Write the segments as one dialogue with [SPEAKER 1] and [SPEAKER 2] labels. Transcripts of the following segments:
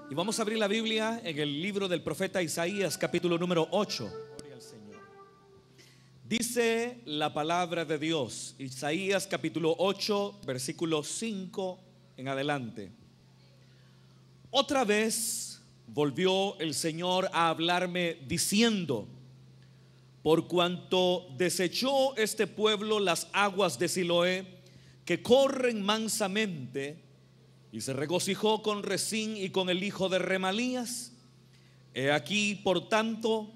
[SPEAKER 1] Y vamos a abrir la Biblia en el libro del profeta Isaías, capítulo número 8. Dice la palabra de Dios, Isaías capítulo 8, versículo 5 en adelante. Otra vez volvió el Señor a hablarme diciendo: por cuanto desechó este pueblo las aguas de Siloé, que corren mansamente, y se regocijó con Rezín y con el hijo de Remalías, he aquí, por tanto,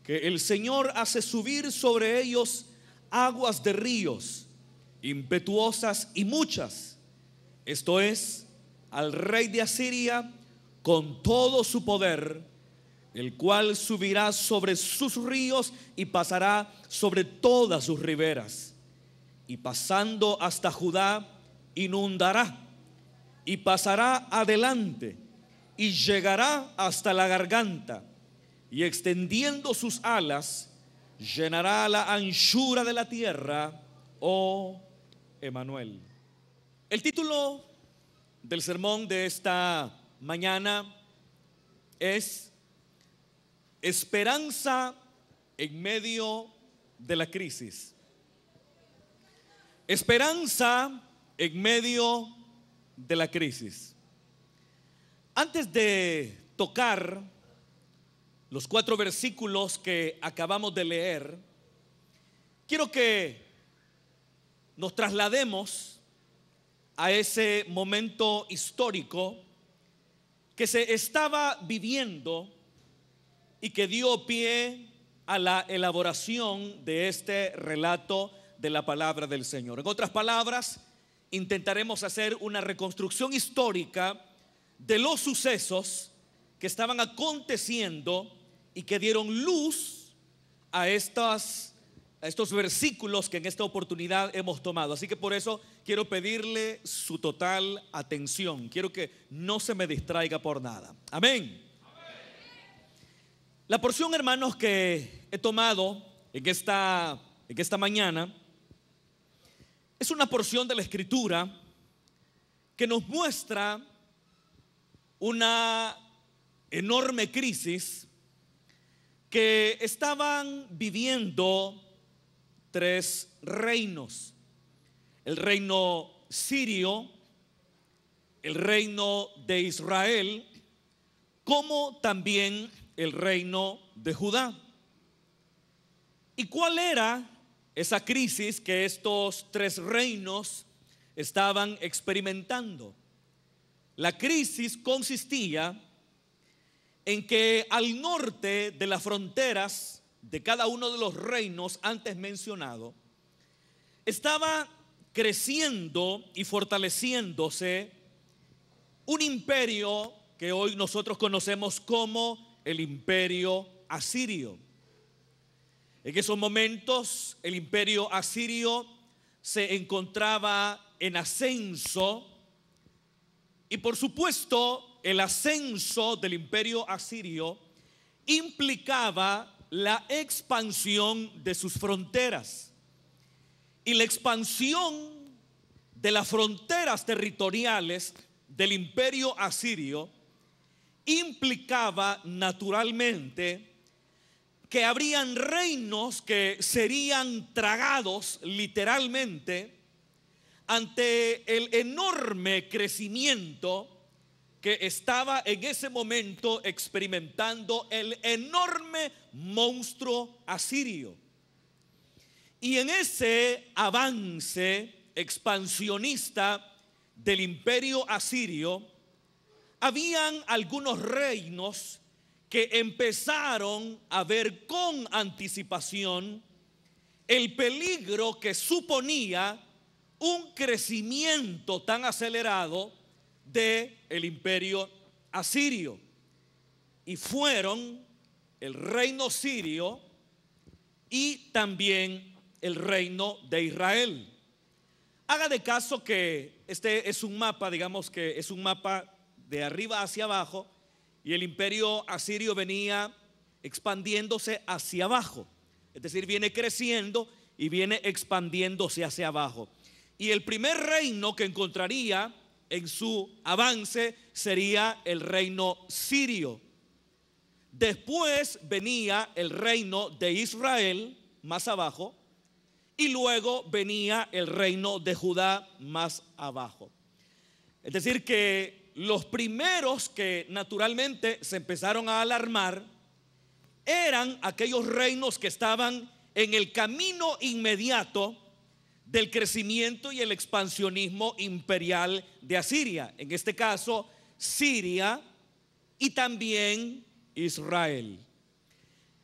[SPEAKER 1] que el Señor hace subir sobre ellos aguas de ríos, impetuosas y muchas, esto es, al rey de Asiria con todo su poder, el cual subirá sobre sus ríos y pasará sobre todas sus riberas, y pasando hasta Judá inundará, y pasará adelante, y llegará hasta la garganta, y extendiendo sus alas, llenará la anchura de la tierra, oh Emanuel. El título del sermón de esta mañana es Esperanza en medio de la crisis. Esperanza en medio de la crisis. Antes de tocar los 4 versículos que acabamos de leer, quiero que nos traslademos a ese momento histórico que se estaba viviendo y que dio pie a la elaboración de este relato de la palabra del Señor. En otras palabras, intentaremos hacer una reconstrucción histórica de los sucesos que estaban aconteciendo y que dieron luz a estos versículos que en esta oportunidad hemos tomado. Así que por eso quiero pedirle su total atención. Quiero que no se me distraiga por nada. Amén. La porción, hermanos, que he tomado en esta mañana es una porción de la Escritura que nos muestra una enorme crisis que estaban viviendo 3 reinos: el reino sirio, el reino de Israel, como también el reino de Judá. ¿Y cuál era esa crisis que estos 3 reinos estaban experimentando? La crisis consistía en que al norte de las fronteras de cada uno de los reinos antes mencionados estaba creciendo y fortaleciéndose un imperio que hoy nosotros conocemos como el imperio asirio. En esos momentos el imperio asirio se encontraba en ascenso y, por supuesto, el ascenso del imperio asirio implicaba la expansión de sus fronteras, y la expansión de las fronteras territoriales del imperio asirio implicaba naturalmente que habrían reinos que serían tragados literalmente ante el enorme crecimiento que estaba en ese momento experimentando el enorme monstruo asirio. Y en ese avance expansionista del imperio asirio, habían algunos reinos que empezaron a ver con anticipación el peligro que suponía un crecimiento tan acelerado del imperio asirio, y fueron el reino sirio y también el reino de Israel. Haga de caso que este es un mapa, digamos que es un mapa de arriba hacia abajo, y el imperio asirio venía expandiéndose hacia abajo, es decir, viene creciendo y viene expandiéndose hacia abajo. Y el primer reino que encontraría en su avance sería el reino sirio. Después venía el reino de Israel más abajo y luego venía el reino de Judá más abajo. Es decir que los primeros que naturalmente se empezaron a alarmar eran aquellos reinos que estaban en el camino inmediato del crecimiento y el expansionismo imperial de Asiria, en este caso Siria y también Israel.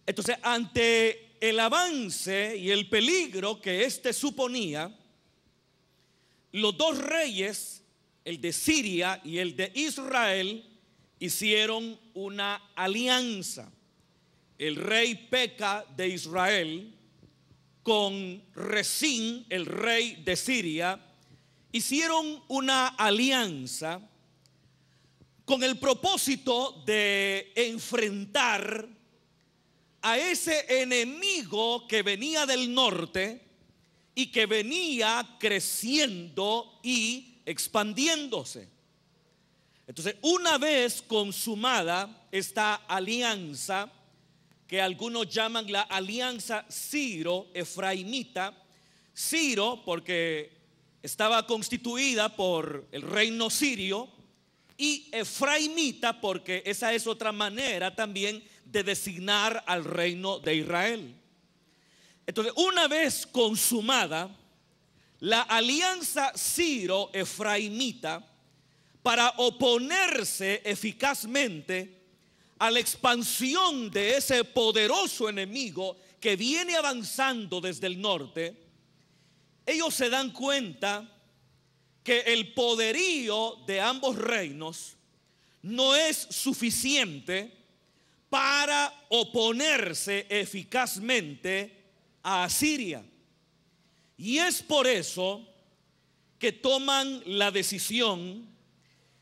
[SPEAKER 1] Entonces, ante el avance y el peligro que éste suponía, los dos reyes, el de Siria y el de Israel, hicieron una alianza. El rey Peca de Israel con Resín, el rey de Siria, hicieron una alianza con el propósito de enfrentar a ese enemigo que venía del norte y que venía creciendo y expandiéndose. Entonces, una vez consumada esta alianza, que algunos llaman la alianza Ciro-Efraimita, Ciro porque estaba constituida por el reino sirio, y Efraimita porque esa es otra manera también de designar al reino de Israel. Entonces, una vez consumada la alianza Ciro-Efraimita, para oponerse eficazmente a la expansión de ese poderoso enemigo que viene avanzando desde el norte, ellos se dan cuenta que el poderío de ambos reinos no es suficiente para oponerse eficazmente a Asiria. Y es por eso que toman la decisión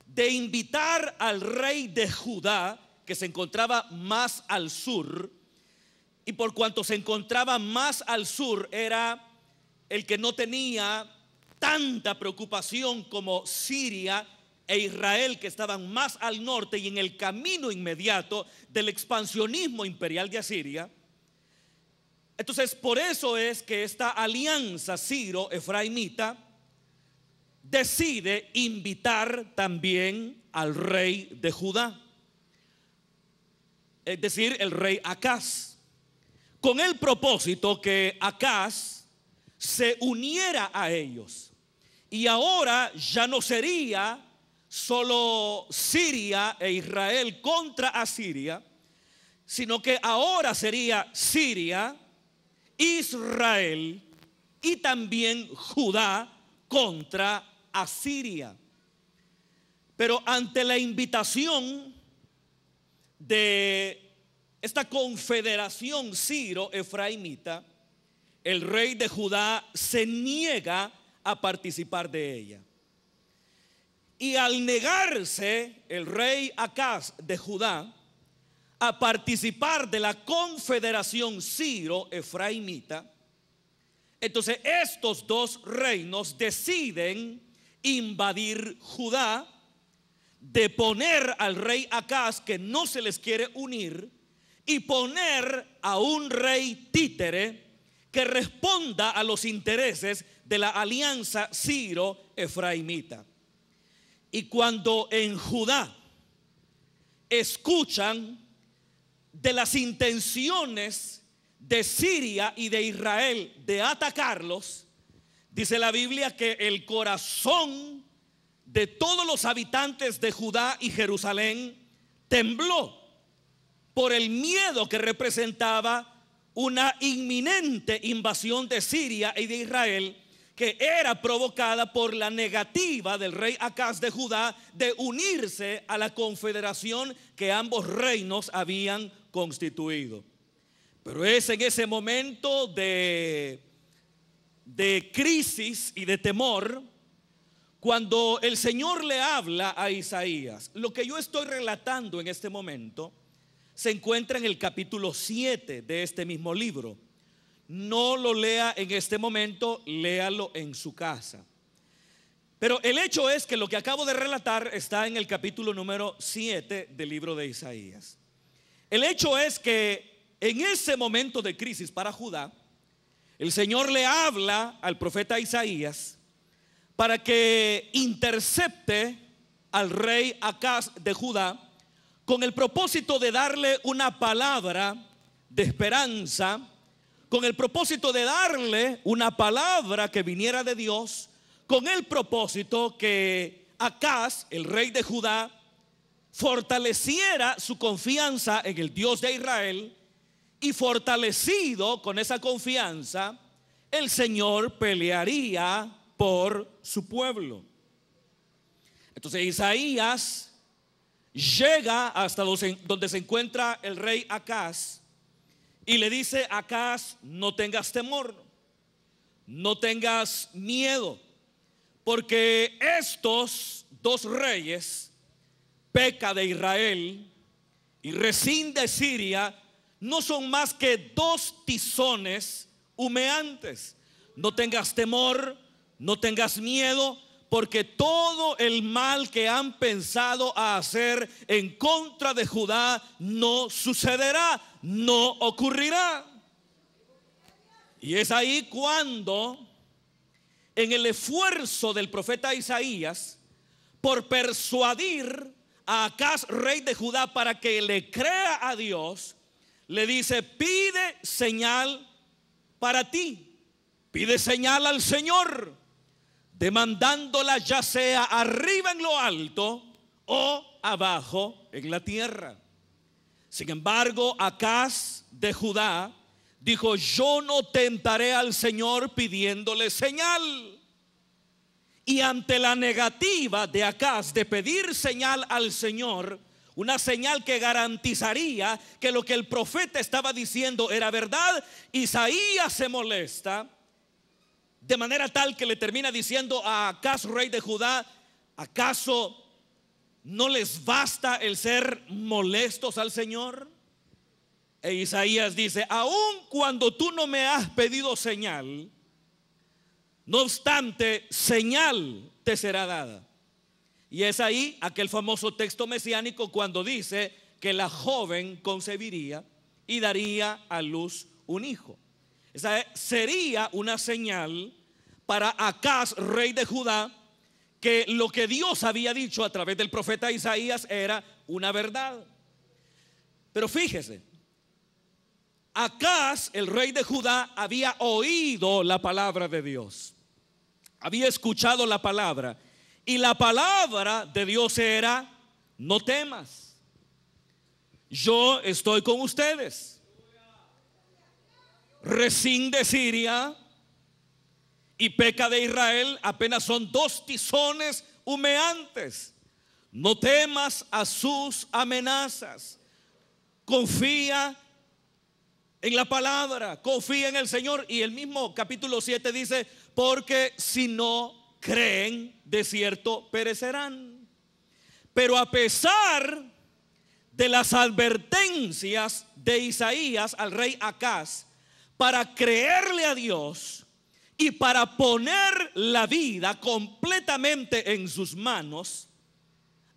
[SPEAKER 1] de invitar al rey de Judá, que se encontraba más al sur, y por cuanto se encontraba más al sur era el que no tenía tanta preocupación como Siria e Israel, que estaban más al norte y en el camino inmediato del expansionismo imperial de Asiria. Entonces, por eso es que esta alianza Ciro-Efraimita decide invitar también al rey de Judá, es decir, el rey Acaz, con el propósito que Acaz se uniera a ellos. Y ahora ya no sería solo Siria e Israel contra Asiria, sino que ahora sería Siria, Israel y también Judá contra Asiria. Pero ante la invitación de esta confederación Ciro-Efraimita, el rey de Judá se niega a participar de ella. Y al negarse el rey Acaz de Judá a participar de la confederación Ciro-Efraimita, entonces estos dos reinos deciden invadir Judá, deponer al rey Acaz, que no se les quiere unir, y poner a un rey títere que responda a los intereses de la alianza Ciro-Efraimita. Y cuando en Judá escuchan de las intenciones de Siria y de Israel de atacarlos, dice la Biblia que el corazón de todos los habitantes de Judá y Jerusalén tembló por el miedo que representaba una inminente invasión de Siria y de Israel, que era provocada por la negativa del rey Acaz de Judá de unirse a la confederación que ambos reinos habían constituido. Pero es en ese momento de crisis y de temor cuando el Señor le habla a Isaías. Lo que yo estoy relatando en este momento se encuentra en el capítulo 7 de este mismo libro. No lo lea en este momento, léalo en su casa. Pero el hecho es que lo que acabo de relatar está en el capítulo número 7 del libro de Isaías. El hecho es que en ese momento de crisis para Judá, el Señor le habla al profeta Isaías para que intercepte al rey Acaz de Judá con el propósito de darle una palabra de esperanza, con el propósito de darle una palabra que viniera de Dios, con el propósito que Acaz, el rey de Judá, fortaleciera su confianza en el Dios de Israel, y fortalecido con esa confianza, el Señor pelearía por su pueblo. Entonces Isaías llega hasta donde se encuentra el rey Acaz y le dice: Acaz, no tengas temor, no tengas miedo, porque estos dos reyes, Peca de Israel y Resín de Siria, no son más que dos tizones humeantes. No tengas temor, no tengas miedo, porque todo el mal que han pensado a hacer en contra de Judá no sucederá, no ocurrirá. Y es ahí cuando, en el esfuerzo del profeta Isaías por persuadir a Acaz, rey de Judá, para que le crea a Dios, le dice: pide señal para ti, pide señal al Señor, demandándola ya sea arriba en lo alto o abajo en la tierra. Sin embargo, Acaz de Judá dijo: yo no tentaré al Señor pidiéndole señal. Y ante la negativa de Acaz de pedir señal al Señor, una señal que garantizaría que lo que el profeta estaba diciendo era verdad, Isaías se molesta de manera tal que le termina diciendo a Acaz, rey de Judá: ¿acaso no les basta el ser molestos al Señor? E Isaías dice: aun cuando tú no me has pedido señal, no obstante, señal te será dada. Y es ahí aquel famoso texto mesiánico cuando dice que la joven concebiría y daría a luz un hijo. Esa sería una señal para Acaz, rey de Judá, que lo que Dios había dicho a través del profeta Isaías era una verdad. Pero fíjese, Acaz, el rey de Judá, había oído la palabra de Dios, había escuchado la palabra, y la palabra de Dios era: no temas, yo estoy con ustedes. Resín de Siria y Peca de Israel apenas son dos tizones humeantes. No temas a sus amenazas, confía en la palabra, confía en el Señor. Y el mismo capítulo 7 dice: porque si no creen, de cierto perecerán. Pero a pesar de las advertencias de Isaías al rey Acaz para creerle a Dios y para poner la vida completamente en sus manos,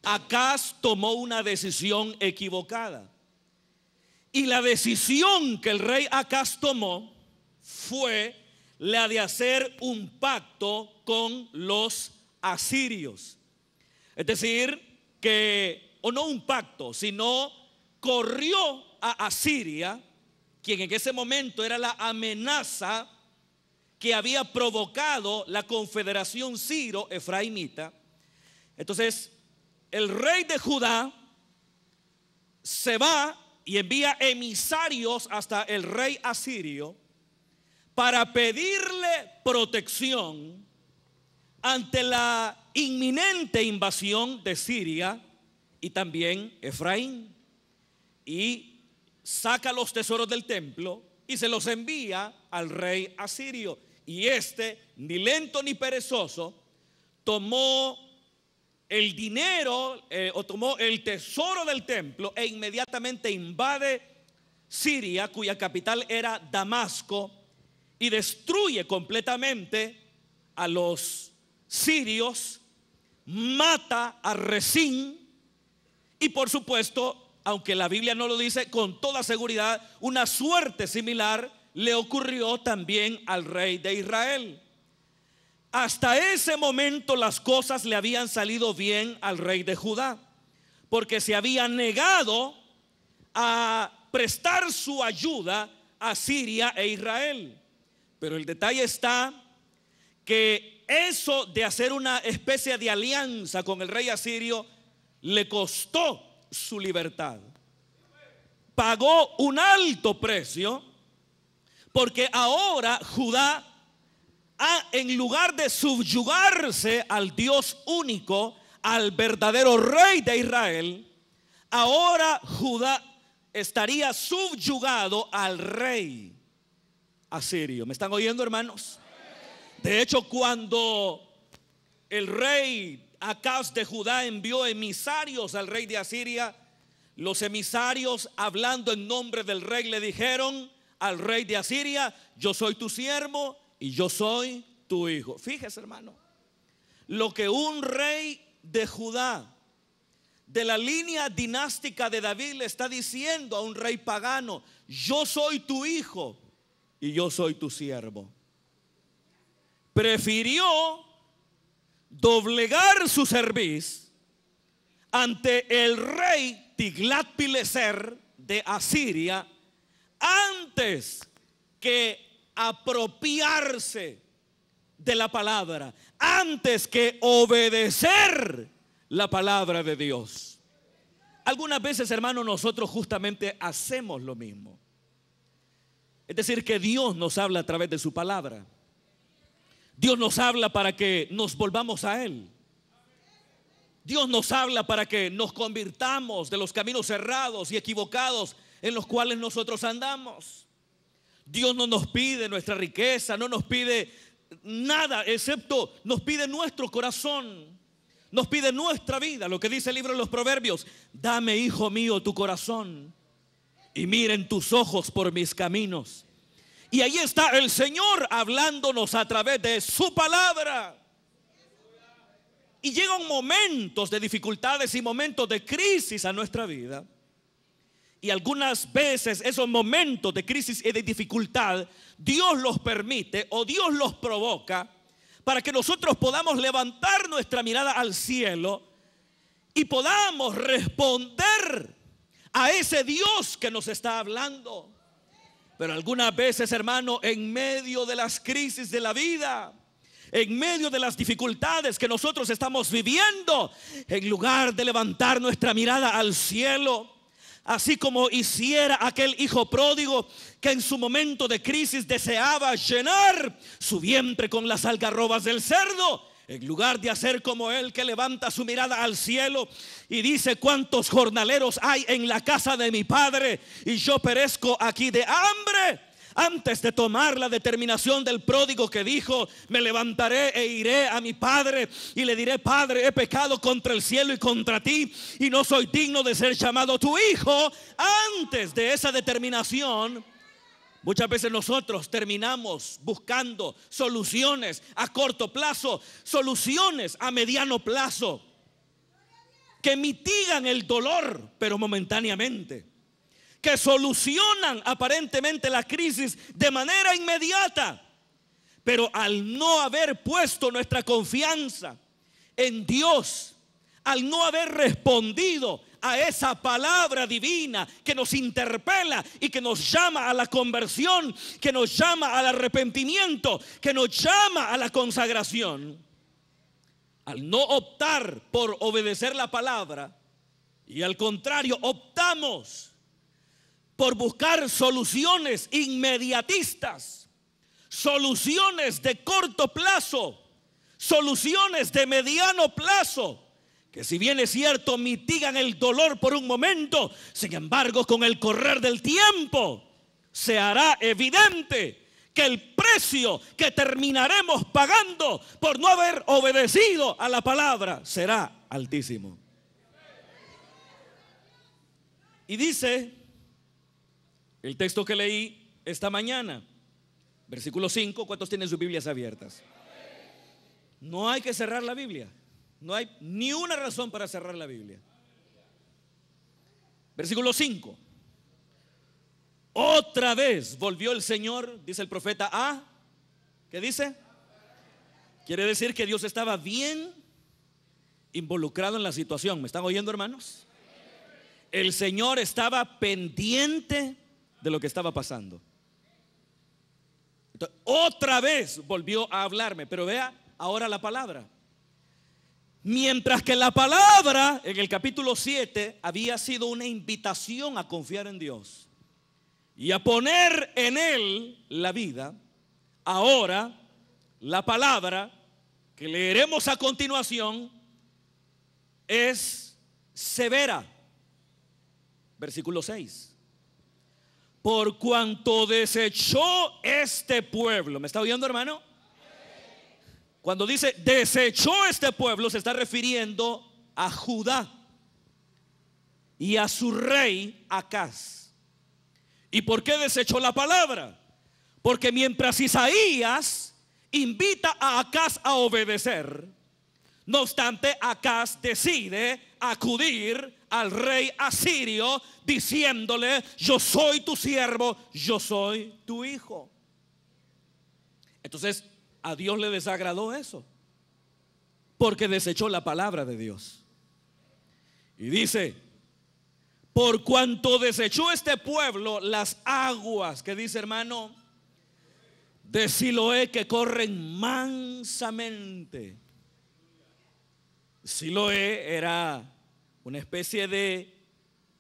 [SPEAKER 1] Acaz tomó una decisión equivocada. Y la decisión que el rey Acaz tomó fue la de hacer un pacto con los asirios. Es decir, que, o no un pacto, sino corrió a Asiria, quien en ese momento era la amenaza que había provocado la confederación Siro-Efraimita. Entonces, el rey de Judá se va y envía emisarios hasta el rey asirio para pedirle protección ante la inminente invasión de Siria y también Efraín. Y saca los tesoros del templo y se los envía al rey asirio. Y este, ni lento ni perezoso, tomó el dinero o tomó el tesoro del templo e inmediatamente invade Siria, cuya capital era Damasco, y destruye completamente a los sirios, mata a Rezín y por supuesto, aunque la Biblia no lo dice con toda seguridad, una suerte similar le ocurrió también al rey de Israel. Hasta ese momento las cosas le habían salido bien al rey de Judá, porque se había negado a prestar su ayuda a Siria e Israel. Pero el detalle está que eso de hacer una especie de alianza con el rey asirio le costó su libertad. Pagó un alto precio, porque ahora Judá, en lugar de subyugarse al Dios único, al verdadero rey de Israel, ahora Judá estaría subyugado al rey asirio. ¿Me están oyendo, hermanos? De hecho, cuando el rey Acaz de Judá envió emisarios al rey de Asiria, los emisarios, hablando en nombre del rey, le dijeron al rey de Asiria: yo soy tu siervo y yo soy tu hijo. Fíjese, hermano, lo que un rey de Judá, de la línea dinástica de David, le está diciendo a un rey pagano: yo soy tu hijo y yo soy tu siervo. Prefirió doblegar su cerviz ante el rey Tiglat-Pileser de Asiria antes que apropiarse de la palabra, antes que obedecer la palabra de Dios. Algunas veces, hermanos, nosotros justamente hacemos lo mismo. Es decir, que Dios nos habla a través de su palabra. Dios nos habla para que nos volvamos a Él. Dios nos habla para que nos convirtamos de los caminos cerrados y equivocados en los cuales nosotros andamos. Dios no nos pide nuestra riqueza, no nos pide nada, excepto nos pide nuestro corazón, nos pide nuestra vida. Lo que dice el libro de los Proverbios: dame, hijo mío, tu corazón, y miren tus ojos por mis caminos. Y ahí está el Señor hablándonos a través de su palabra. Y llegan momentos de dificultades y momentos de crisis a nuestra vida. Y algunas veces esos momentos de crisis y de dificultad, Dios los permite o Dios los provoca para que nosotros podamos levantar nuestra mirada al cielo y podamos responder a ese Dios que nos está hablando. Pero algunas veces, hermano, en medio de las crisis de la vida, en medio de las dificultades que nosotros estamos viviendo, en lugar de levantar nuestra mirada al cielo, así como hiciera aquel hijo pródigo que en su momento de crisis deseaba llenar su vientre con las algarrobas del cerdo, en lugar de hacer como él, que levanta su mirada al cielo y dice: cuántos jornaleros hay en la casa de mi padre y yo perezco aquí de hambre. Antes de tomar la determinación del pródigo que dijo: me levantaré e iré a mi padre y le diré: Padre, he pecado contra el cielo y contra ti y no soy digno de ser llamado tu hijo. Antes de esa determinación, muchas veces nosotros terminamos buscando soluciones a corto plazo, soluciones a mediano plazo, que mitigan el dolor, pero momentáneamente, que solucionan aparentemente la crisis de manera inmediata, pero al no haber puesto nuestra confianza en Dios, al no haber respondido a esa palabra divina que nos interpela y que nos llama a la conversión, que nos llama al arrepentimiento, que nos llama a la consagración, al no optar por obedecer la palabra y al contrario optamos por buscar soluciones inmediatistas, soluciones de corto plazo, soluciones de mediano plazo, que si bien es cierto mitigan el dolor por un momento, sin embargo con el correr del tiempo se hará evidente que el precio que terminaremos pagando por no haber obedecido a la palabra será altísimo. Y dice el texto que leí esta mañana, versículo 5, ¿cuántos tienen sus Biblias abiertas? No hay que cerrar la Biblia. No hay ni una razón para cerrar la Biblia. Versículo 5. Otra vez volvió el Señor, dice el profeta, ¿qué dice? Quiere decir que Dios estaba bien involucrado en la situación. ¿Me están oyendo, hermanos? El Señor estaba pendiente de lo que estaba pasando. Entonces, otra vez volvió a hablarme, pero vea ahora la palabra. Mientras que la palabra en el capítulo 7 había sido una invitación a confiar en Dios y a poner en Él la vida, ahora la palabra que leeremos a continuación es severa. Versículo 6. Por cuanto desechó este pueblo. ¿Me está oyendo, hermano? Cuando dice desechó este pueblo, se está refiriendo a Judá y a su rey Acaz. ¿Y por qué desechó la palabra? Porque mientras Isaías invita a Acaz a obedecer, no obstante, Acaz decide acudir al rey asirio diciéndole: yo soy tu siervo, yo soy tu hijo. Entonces a Dios le desagradó eso, porque desechó la palabra de Dios. Y dice: por cuanto desechó este pueblo las aguas, que dice, hermano, de Siloé, que corren mansamente. Siloé era una especie de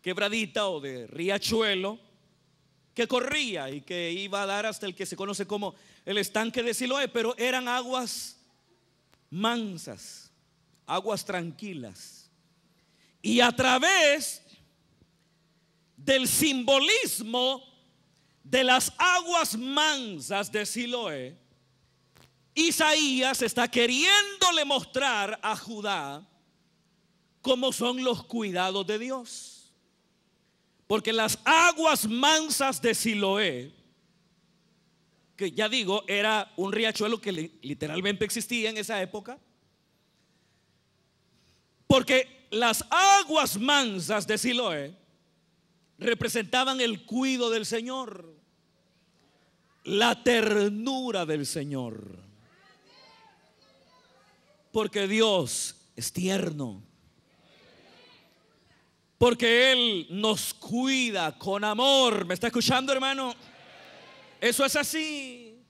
[SPEAKER 1] quebradita o de riachuelo que corría y que iba a dar hasta el que se conoce como el estanque de Siloé, pero eran aguas mansas, aguas tranquilas. Y a través del simbolismo de las aguas mansas de Siloé, Isaías está queriéndole mostrar a Judá cómo son los cuidados de Dios. Porque las aguas mansas de Siloé, que ya digo, era un riachuelo que literalmente existía en esa época, porque las aguas mansas de Siloé representaban el cuidado del Señor, la ternura del Señor. Porque Dios es tierno, porque Él nos cuida con amor. ¿Me está escuchando, hermano? Eso es así.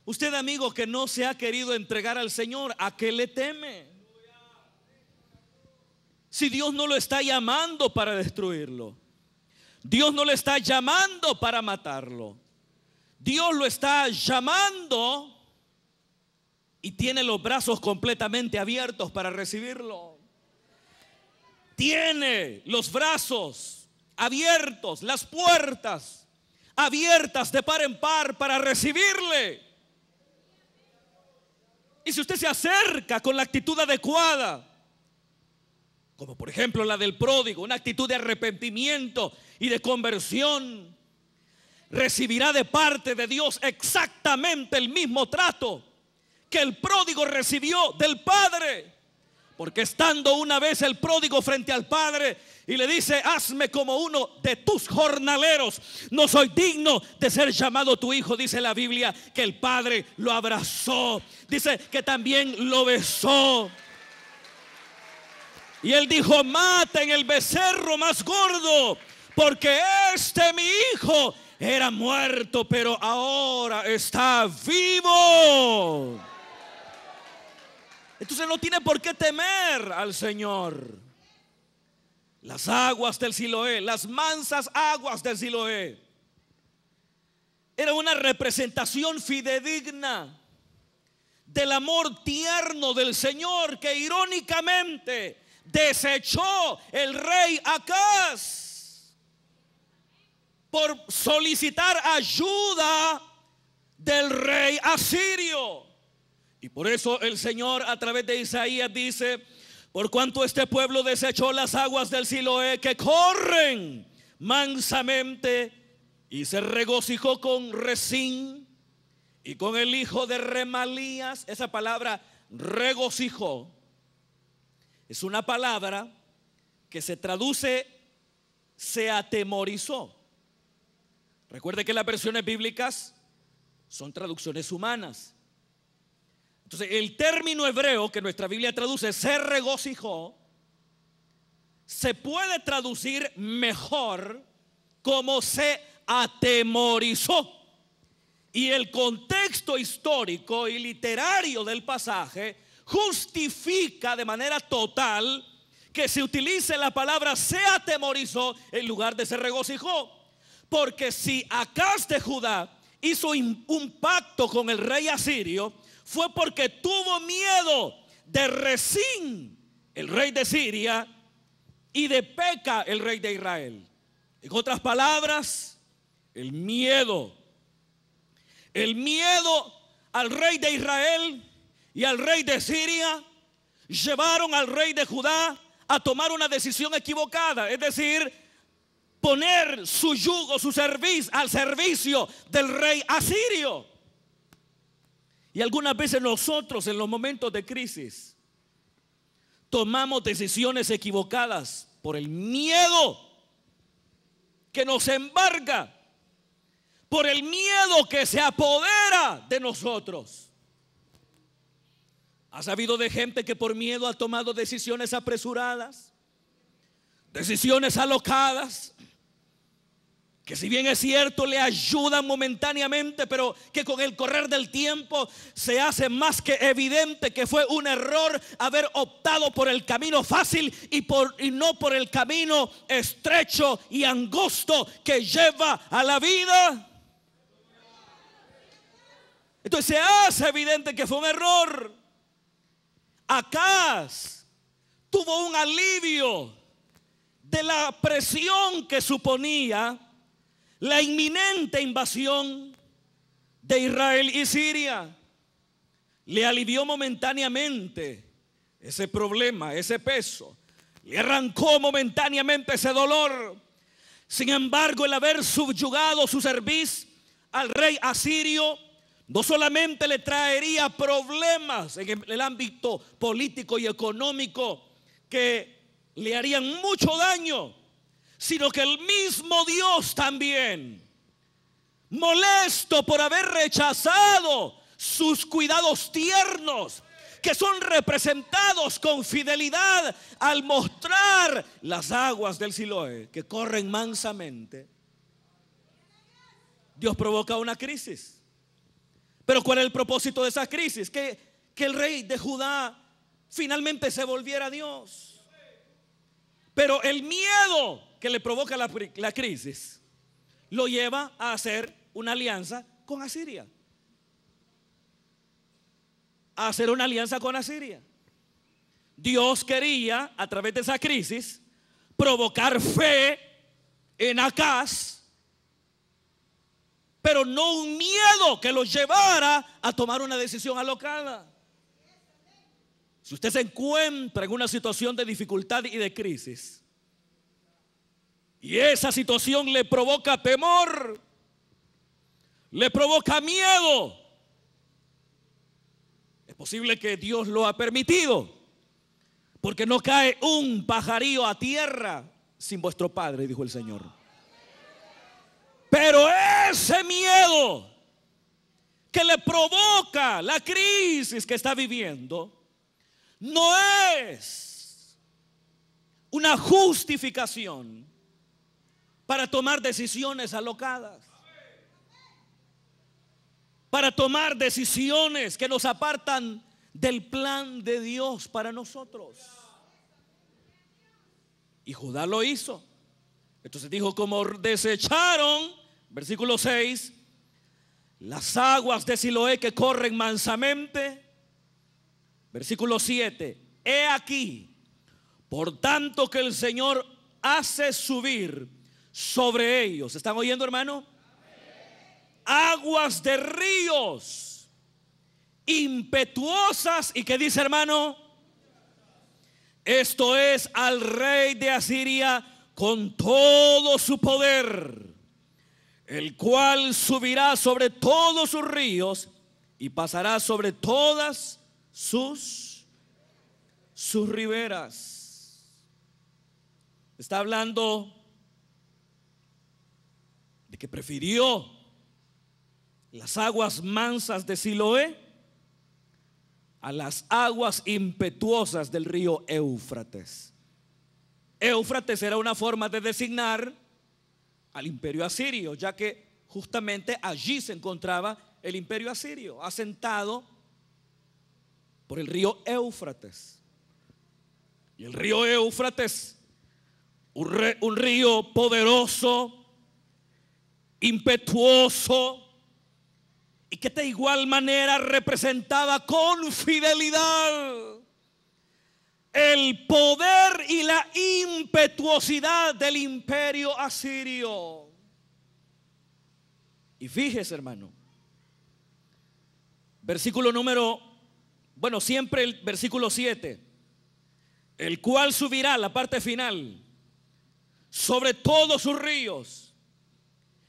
[SPEAKER 1] Usted, amigo, que no se ha querido entregar al Señor, ¿a qué le teme? Si Dios no lo está llamando para destruirlo, Dios no le está llamando para matarlo, Dios lo está llamando y tiene los brazos completamente abiertos para recibirlo. Tiene los brazos abiertos, las puertas abiertas de par en par para recibirle. Y si usted se acerca con la actitud adecuada, como por ejemplo la del pródigo, una actitud de arrepentimiento y de conversión, recibirá de parte de Dios exactamente el mismo trato que el pródigo recibió del Padre. Porque estando una vez el pródigo frente al Padre y le dice: hazme como uno de tus jornaleros, no soy digno de ser llamado tu hijo, dice la Biblia que el Padre lo abrazó, dice que también lo besó. Y él dijo: maten el becerro más gordo, porque mi hijo era muerto, pero ahora está vivo. Entonces no tiene por qué temer al Señor. Las aguas del Siloé, las mansas aguas del Siloé, era una representación fidedigna del amor tierno del Señor, que irónicamente desechó el rey Acaz por solicitar ayuda del rey asirio. Y por eso el Señor a través de Isaías dice: por cuanto este pueblo desechó las aguas del Siloé, que corren mansamente, y se regocijó con Resín y con el hijo de Remalías. Esa palabra regocijó es una palabra que se traduce se atemorizó. Recuerde que las versiones bíblicas son traducciones humanas. Entonces, el término hebreo que nuestra Biblia traduce se regocijó se puede traducir mejor como se atemorizó. Y el contexto histórico y literario del pasaje justifica de manera total que se utilice la palabra se atemorizó en lugar de se regocijó. Porque si Acaz de Judá hizo un pacto con el rey asirio, fue porque tuvo miedo de Rezín, el rey de Siria, y de Peca, el rey de Israel. En otras palabras, el miedo al rey de Israel y al rey de Siria llevaron al rey de Judá a tomar una decisión equivocada, es decir, poner su yugo, su servicio al servicio del rey asirio. Y algunas veces nosotros en los momentos de crisis tomamos decisiones equivocadas por el miedo que nos embarga, por el miedo que se apodera de nosotros. ¿Ha sabido de gente que por miedo ha tomado decisiones apresuradas, decisiones alocadas, que si bien es cierto le ayudan momentáneamente, pero que con el correr del tiempo se hace más que evidente que fue un error haber optado por el camino fácil y no por el camino estrecho y angosto que lleva a la vida? Entonces se hace evidente que fue un error. Acaz tuvo un alivio de la presión que suponía la inminente invasión de Israel y Siria. Le alivió momentáneamente ese problema, ese peso. Le arrancó momentáneamente ese dolor. Sin embargo, el haber subyugado su cerviz al rey asirio no solamente le traería problemas en el ámbito político y económico que le harían mucho daño, sino que el mismo Dios también, molesto por haber rechazado sus cuidados tiernos, que son representados con fidelidad al mostrar las aguas del Siloé que corren mansamente, Dios provoca una crisis. Pero ¿cuál es el propósito de esa crisis? Que el rey de Judá finalmente se volviera a Dios. Pero el miedo que le provoca la crisis lo lleva a hacer una alianza con Asiria. A hacer una alianza con Asiria. Dios quería, a través de esa crisis, provocar fe en Acaz, pero no un miedo que lo llevara a tomar una decisión alocada. Si usted se encuentra en una situación de dificultad y de crisis, y esa situación le provoca temor, le provoca miedo, es posible que Dios lo ha permitido, porque no cae un pajarillo a tierra sin vuestro Padre, dijo el Señor. Pero ese miedo que le provoca la crisis que está viviendo no es una justificación para tomar decisiones alocadas, para tomar decisiones que nos apartan del plan de Dios para nosotros. Y Judá lo hizo. Entonces dijo: como desecharon, versículo 6, las aguas de Siloé que corren mansamente. Versículo 7, he aquí, por tanto que el Señor hace subir sobre ellos. ¿Están oyendo, hermano? Aguas de ríos impetuosas. ¿Y qué dice, hermano? Esto es al rey de Asiria con todo su poder, el cual subirá sobre todos sus ríos y pasará sobre todas sus riberas. Está hablando de que prefirió las aguas mansas de Siloé a las aguas impetuosas del río Éufrates. Éufrates era una forma de designar al imperio asirio, ya que justamente allí se encontraba el imperio asirio, asentado por el río Éufrates. Y el río Éufrates, un río poderoso, impetuoso, y que de igual manera representaba con fidelidad el poder y la impetuosidad del imperio asirio. Y fíjese, hermano, siempre el versículo 7, el cual subirá, la parte final, sobre todos sus ríos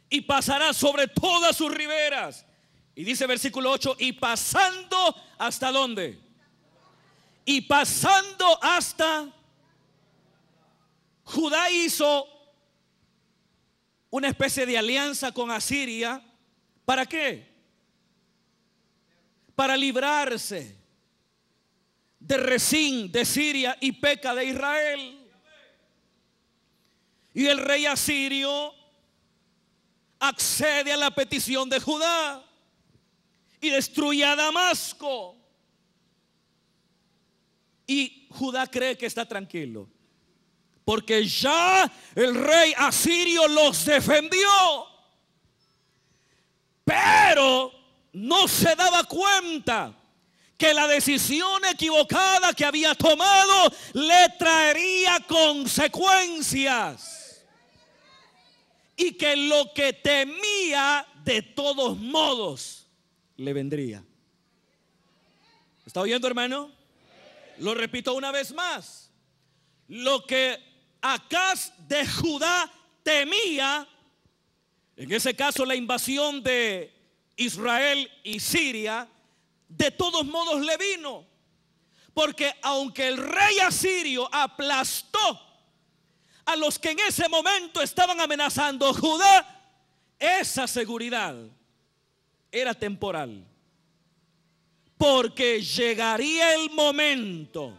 [SPEAKER 1] y pasará sobre todas sus riberas. Y dice versículo 8, y pasando ¿hasta dónde? Y pasando hasta Judá hizo una especie de alianza con Asiria. ¿Para qué? Para librarse de Rezín, de Siria y Peca de Israel. Y el rey asirio accede a la petición de Judá y destruye a Damasco. Y Judá cree que está tranquilo, porque ya el rey asirio los defendió. Pero no se daba cuenta que la decisión equivocada que había tomado le traería consecuencias, y que lo que temía de todos modos le vendría. ¿Está oyendo, hermano? Lo repito una vez más. Lo que Acaz de Judá temía, en ese caso la invasión de Israel y Siria, de todos modos le vino. Porque aunque el rey asirio aplastó a los que en ese momento estaban amenazando a Judá, esa seguridad era temporal. Porque llegaría el momento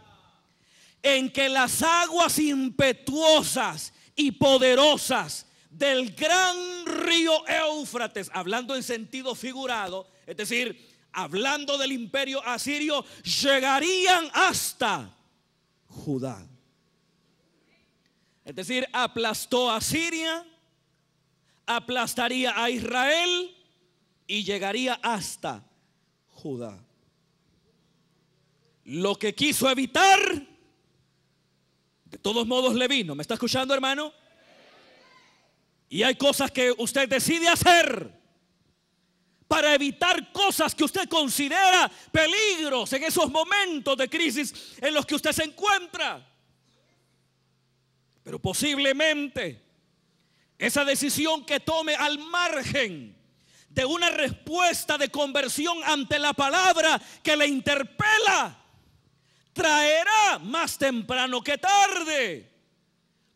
[SPEAKER 1] en que las aguas impetuosas y poderosas del gran río Éufrates, hablando en sentido figurado, es decir, hablando del imperio asirio, llegarían hasta Judá. Es decir, aplastó a Siria, aplastaría a Israel y llegaría hasta Judá. Lo que quiso evitar, de todos modos le vino. ¿Me está escuchando, hermano? Y hay cosas que usted decide hacer para evitar cosas que usted considera peligros en esos momentos de crisis en los que usted se encuentra. Pero posiblemente esa decisión que tome al margen de una respuesta de conversión ante la palabra que le interpela, traerá más temprano que tarde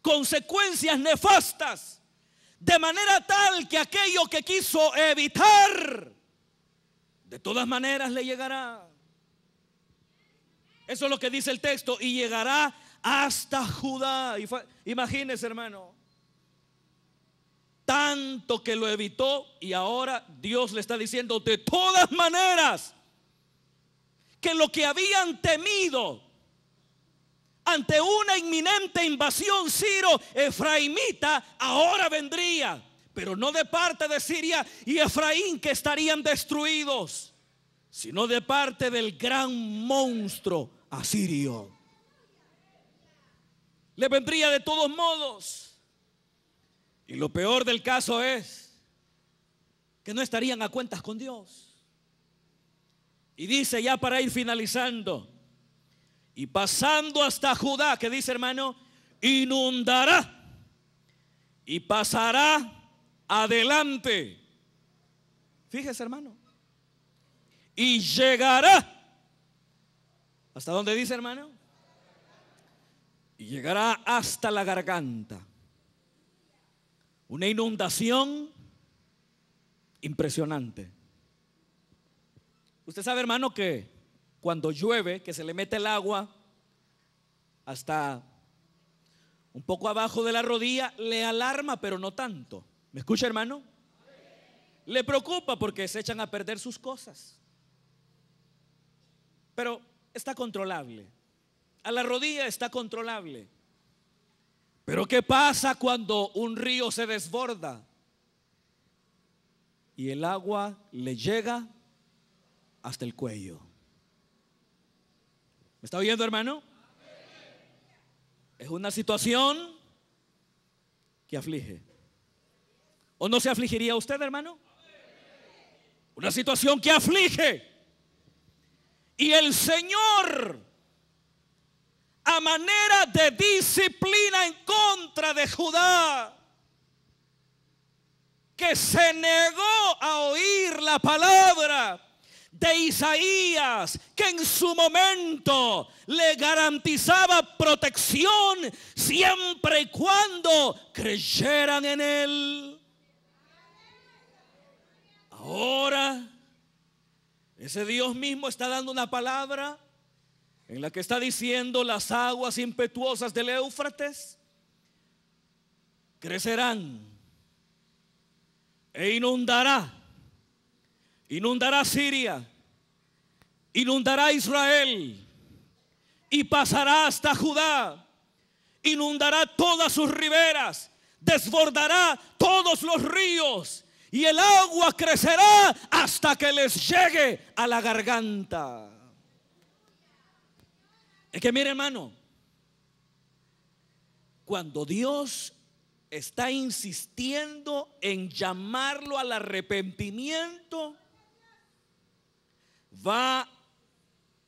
[SPEAKER 1] consecuencias nefastas, de manera tal que aquello que quiso evitar, de todas maneras le llegará. Eso es lo que dice el texto, y llegará hasta Judá. Imagínese, hermano, tanto que lo evitó, y ahora Dios le está diciendo de todas maneras que lo que habían temido ante una inminente invasión siro-efraimita ahora vendría, pero no de parte de Siria y Efraín, que estarían destruidos, sino de parte del gran monstruo asirio. Le vendría de todos modos. Y lo peor del caso es que no estarían a cuentas con Dios. Y dice, ya para ir finalizando, y pasando hasta Judá, que dice, hermano, inundará y pasará adelante. Fíjese, hermano. Y llegará ¿Hasta dónde dice, hermano? Y llegará hasta la garganta. Una inundación impresionante. Usted sabe, hermano, que cuando llueve, que se le mete el agua hasta un poco abajo de la rodilla, le alarma, pero no tanto. ¿Me escucha, hermano? Le preocupa porque se echan a perder sus cosas, pero está controlable. A la rodilla está controlable. Pero ¿qué pasa cuando un río se desborda y el agua le llega hasta el cuello? ¿Me está oyendo, hermano? Es una situación que aflige. ¿O no se afligiría usted, hermano? Una situación que aflige. Y el Señor, a manera de disciplina en contra de Judá, que se negó a oír la palabra de Isaías, que en su momento le garantizaba protección siempre y cuando creyeran en él. Ahora ese Dios mismo está dando una palabra en la que está diciendo: las aguas impetuosas del Éufrates crecerán e inundará Siria, inundará Israel y pasará hasta Judá, inundará todas sus riberas, desbordará todos los ríos y el agua crecerá hasta que les llegue a la garganta. Es que mire, hermano, cuando Dios está insistiendo en llamarlo al arrepentimiento, va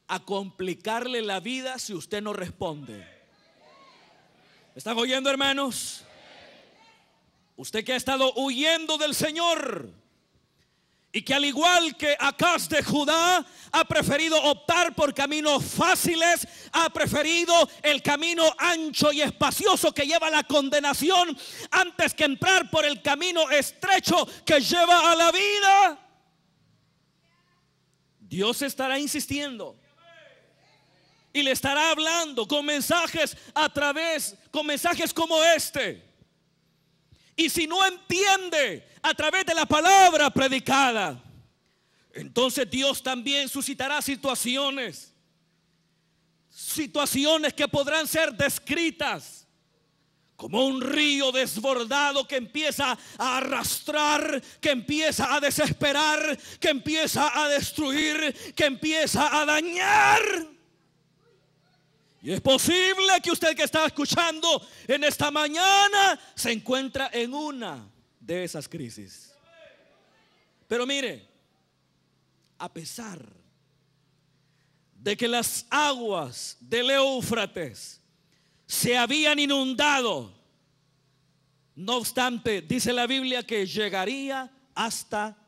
[SPEAKER 1] a complicarle la vida si usted no responde. ¿Me están oyendo, hermanos? Usted que ha estado huyendo del Señor y que, al igual que Acaz de Judá, ha preferido optar por caminos fáciles, ha preferido el camino ancho y espacioso que lleva a la condenación antes que entrar por el camino estrecho que lleva a la vida. Dios estará insistiendo y le estará hablando con mensajes con mensajes como este. Y si no entiende a través de la palabra predicada, entonces Dios también suscitará situaciones que podrán ser descritas como un río desbordado que empieza a arrastrar, que empieza a desesperar, que empieza a destruir, que empieza a dañar. Y es posible que usted que está escuchando en esta mañana se encuentra en una de esas crisis. Pero mire, a pesar de que las aguas del Éufrates se habían inundado, no obstante, dice la Biblia que llegaría hasta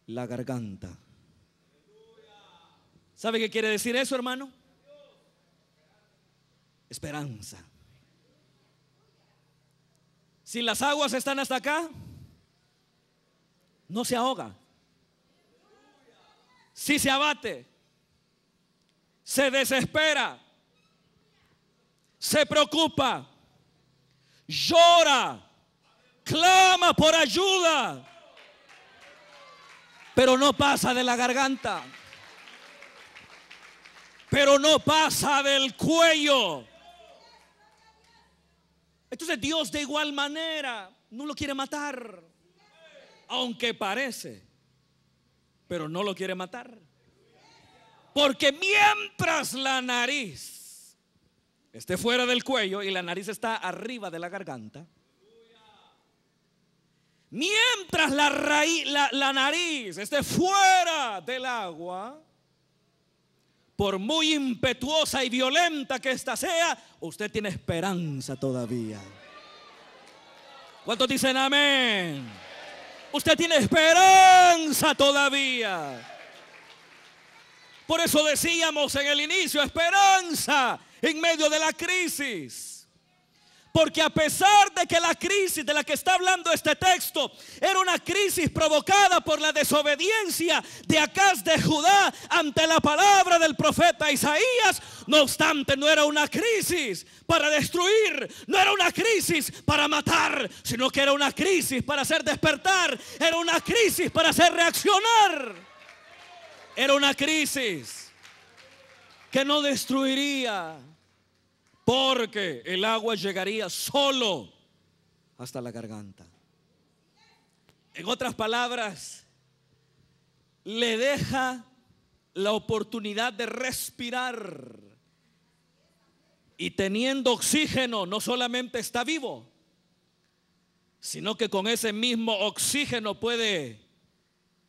[SPEAKER 1] la garganta. ¿Sabe qué quiere decir eso, hermano? Esperanza. Si las aguas están hasta acá, no se ahoga. Si se abate, se desespera, se preocupa, llora, clama por ayuda, pero no pasa de la garganta, pero no pasa del cuello. Entonces Dios de igual manera no lo quiere matar, aunque parece, pero no lo quiere matar. Porque mientras la nariz esté fuera del cuello y la nariz está arriba de la garganta, mientras la nariz esté fuera del agua, por muy impetuosa y violenta que ésta sea, usted tiene esperanza todavía. ¿Cuántos dicen amén? Usted tiene esperanza todavía. Por eso decíamos en el inicio, esperanza en medio de la crisis. Porque a pesar de que la crisis de la que está hablando este texto era una crisis provocada por la desobediencia de Acaz de Judá ante la palabra del profeta Isaías, no obstante no era una crisis para destruir, no era una crisis para matar, sino que era una crisis para hacer despertar, era una crisis para hacer reaccionar, era una crisis que no destruiría, porque el agua llegaría solo hasta la garganta. En otras palabras, le deja la oportunidad de respirar. Y teniendo oxígeno, no solamente está vivo, sino que con ese mismo oxígeno puede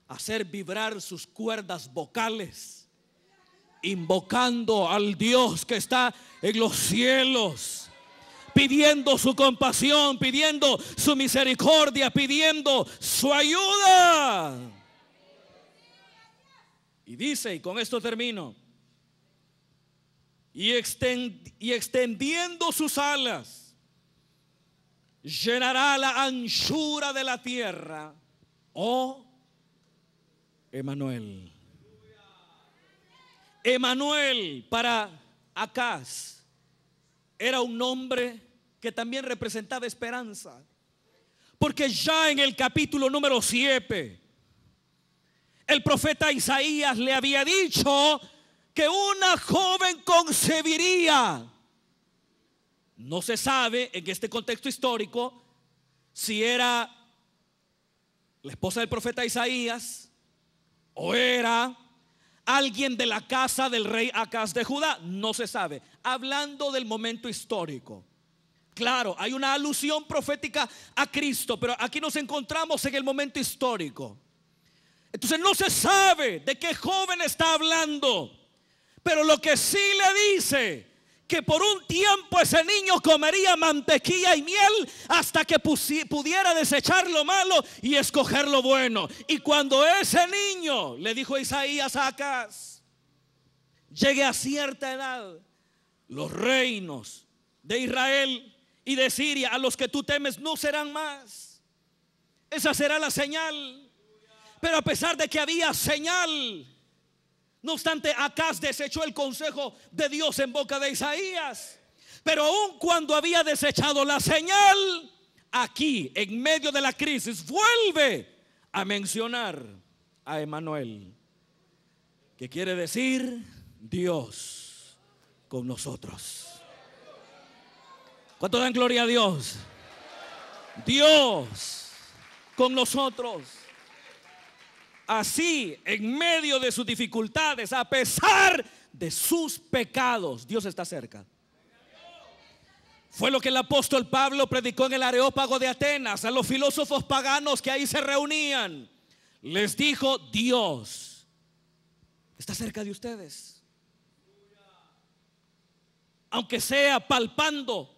[SPEAKER 1] hacer vibrar sus cuerdas vocales, invocando al Dios que está en los cielos, pidiendo su compasión, pidiendo su misericordia, pidiendo su ayuda. Y dice, y con esto termino, y extendiendo sus alas, llenará la anchura de la tierra. Oh, Emanuel. Emanuel para Acaz era un nombre que también representaba esperanza, porque ya en el capítulo número 7 el profeta Isaías le había dicho que una joven concebiría. No se sabe en este contexto histórico si era la esposa del profeta Isaías o era alguien de la casa del rey Acaz de Judá. No se sabe. Hablando del momento histórico, claro, hay una alusión profética a Cristo, pero aquí nos encontramos en el momento histórico. Entonces no se sabe de qué joven está hablando, pero lo que sí le dice, que por un tiempo ese niño comería mantequilla y miel hasta que pudiera desechar lo malo y escoger lo bueno. Y cuando ese niño, le dijo Isaías a Acaz, llegue a cierta edad, los reinos de Israel y de Siria, a los que tú temes, no serán más. Esa será la señal. Pero a pesar de que había señal, no obstante, Acaz desechó el consejo de Dios en boca de Isaías. Pero aun cuando había desechado la señal, aquí en medio de la crisis vuelve a mencionar a Emanuel, que quiere decir Dios con nosotros. ¿Cuánto dan gloria a Dios? Dios con nosotros. Así, en medio de sus dificultades, a pesar de sus pecados, Dios está cerca. Fue lo que el apóstol Pablo predicó en el Areópago de Atenas a los filósofos paganos que ahí se reunían. Les dijo: Dios está cerca de ustedes, aunque sea palpando,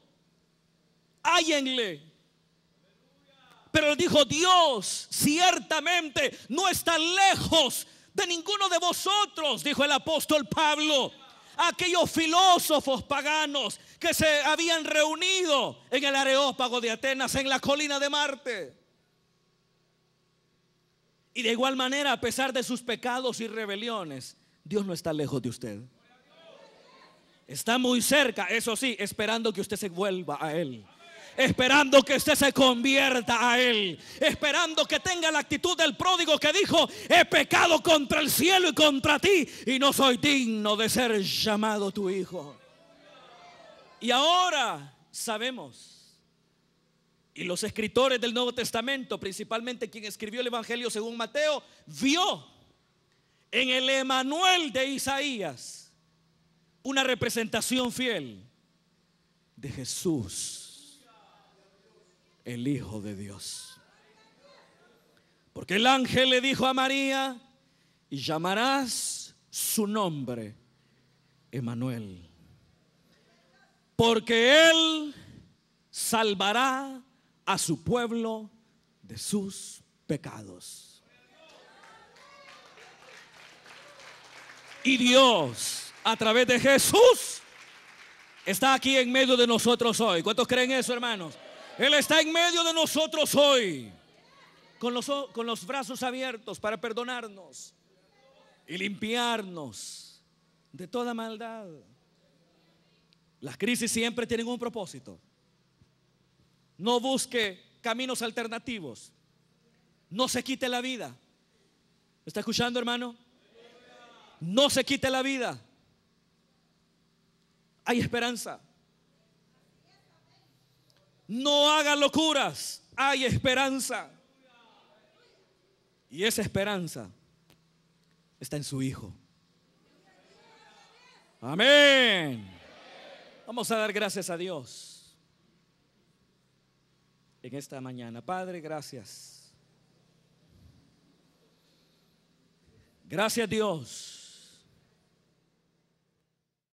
[SPEAKER 1] hállenle. Pero él dijo: Dios ciertamente no está lejos de ninguno de vosotros, dijo el apóstol Pablo a aquellos filósofos paganos que se habían reunido en el Areópago de Atenas, en la colina de Marte. Y de igual manera, a pesar de sus pecados y rebeliones, Dios no está lejos de usted. Está muy cerca, eso sí, esperando que usted se vuelva a Él, esperando que usted se convierta a Él, esperando que tenga la actitud del pródigo que dijo: he pecado contra el cielo y contra ti, y no soy digno de ser llamado tu hijo. Y ahora sabemos, y los escritores del Nuevo Testamento, principalmente quien escribió el Evangelio según Mateo, vio en el Emanuel de Isaías una representación fiel de Jesús, el Hijo de Dios. Porque el ángel le dijo a María: y llamarás su nombre Emanuel, porque Él salvará a su pueblo de sus pecados. Y Dios, a través de Jesús, está aquí en medio de nosotros hoy. ¿Cuántos creen eso, hermanos? Él está en medio de nosotros hoy, con los brazos abiertos para perdonarnos y limpiarnos de toda maldad. Las crisis siempre tienen un propósito. No busque caminos alternativos. No se quite la vida. ¿Me está escuchando, hermano? No se quite la vida. Hay esperanza. No haga locuras. Hay esperanza. Y esa esperanza está en su Hijo. Amén. Vamos a dar gracias a Dios en esta mañana. Padre, gracias. Gracias, Dios,